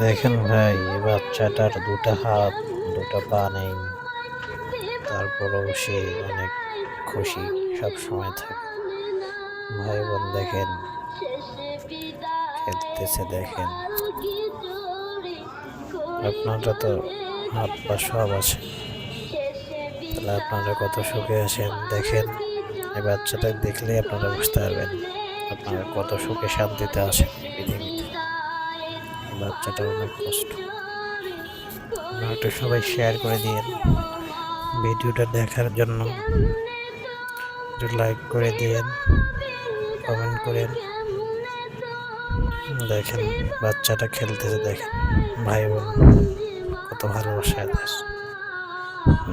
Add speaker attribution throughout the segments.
Speaker 1: দেখেন ভাই, এই বাচ্চাটার দুটো হাত দুটো পা নেই, তারপরেও সে অনেক খুশি সব সময় থাকে। ভাই বোন দেখেন খেলতেছে, দেখেন আপনারা তো হাত পা সব আছে, তাহলে আপনারা কত সুখে আছেন দেখেন। এই বাচ্চাটা দেখলেই আপনারা বুঝতে পারবেন আপনারা কত সুখে শান্তিতে আছেন এই পৃথিবীতে। এই বাচ্চাটার অনেক কষ্ট। আপনারা একটু সবাই শেয়ার করে দিয়েন ভিডিওটা দেখার জন্য, একটু লাইক করে দিয়েন, কমেন্ট করেন। দেখেন বাচ্চাটা খেলতেছে, দেখেন ভাই বোন কত ভালোবাসা এদের।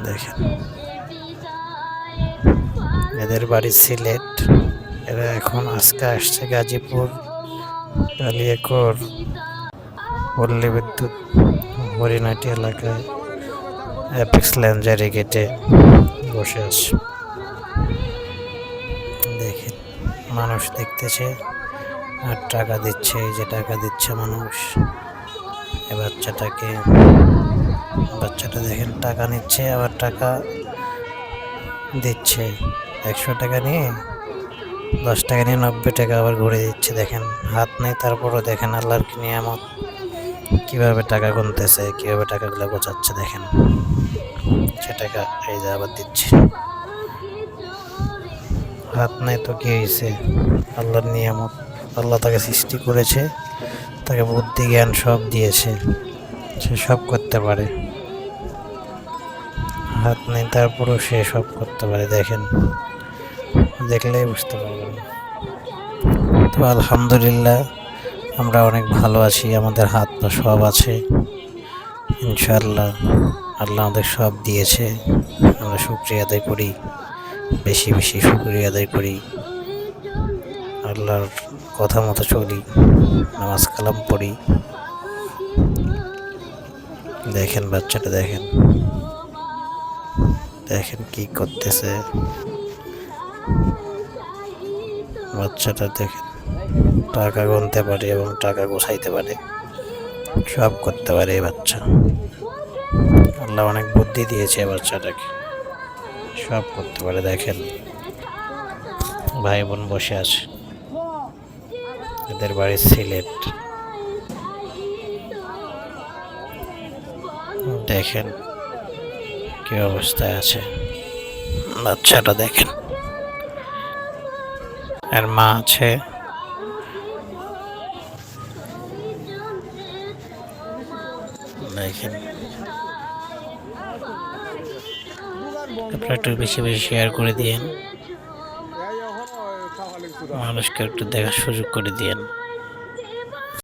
Speaker 1: দেখেন এদের বাড়ি সিলেট, এরা এখন আজকে আসছে গাজীপুর কালিয়াকৈর পল্লী বিদ্যুৎ হরিণাটি এলাকায় অ্যাপেক্স ল্যান্ডারি গেটে বসে আছে। দেখেন মানুষ দেখতেছে আর টাকা দিচ্ছে, এই যে টাকা দিচ্ছে মানুষ এ বাচ্চাটা দেখেন টাকা নিচ্ছে আবার টাকা দিচ্ছে। 100 টাকা নিয়ে 10 টাকা নিয়ে 90 টাকা আবার ঘুরে দিচ্ছে। দেখেন হাত নেই, তারপরও দেখেন আল্লাহর কি নিয়ামত, কিভাবে টাকা গুনতেছে, কিভাবে টাকাগুলো গোছাচ্ছে। দেখেন সে টাকা এই যে আবার দিচ্ছে। হাত নেই তো কি হয়েছে, আল্লাহর নিয়ামত। আল্লাহ তাকে সৃষ্টি করেছে, তাকে বুদ্ধি জ্ঞান সব দিয়েছে, সে সব করতে পারে। হাত নেই তারপরও সে সব করতে পারে। দেখেন দেখলেই বুঝতে পারবেন। তো আলহামদুলিল্লাহ আমরা অনেক ভালো আছি, আমাদের হাত পা সব আছে ইনশাআল্লাহ। আল্লাহ আমাদের সব দিয়েছে, আমরা শুকরিয়া আদায় করি, বেশি বেশি শুকরিয়া আদায় করি, আল্লাহর কথা মতো চলি, নামাজ কালাম পড়ি। দেখেন বাচ্চাটা দেখেন, দেখেন কি করতেছে বাচ্চাটা। দেখেন টাকা গুনতে পারে এবং টাকা গোছাইতে পারে, সব করতে পারে এই বাচ্চা। আল্লাহ অনেক বুদ্ধি দিয়েছে বাচ্চাটাকে, সব করতে পারে। দেখেন ভাই বোন বসে আছে, এদের বাড়ি সিলেট। দেখেন কি অবস্থায় আছে বাচ্চাটা। দেখেন আর মা আছে। দেখেন আপনারা একটু বেশি বেশি শেয়ার করে দিয়েন, মানুষকে একটু দেখার সুযোগ করে দিয়েন।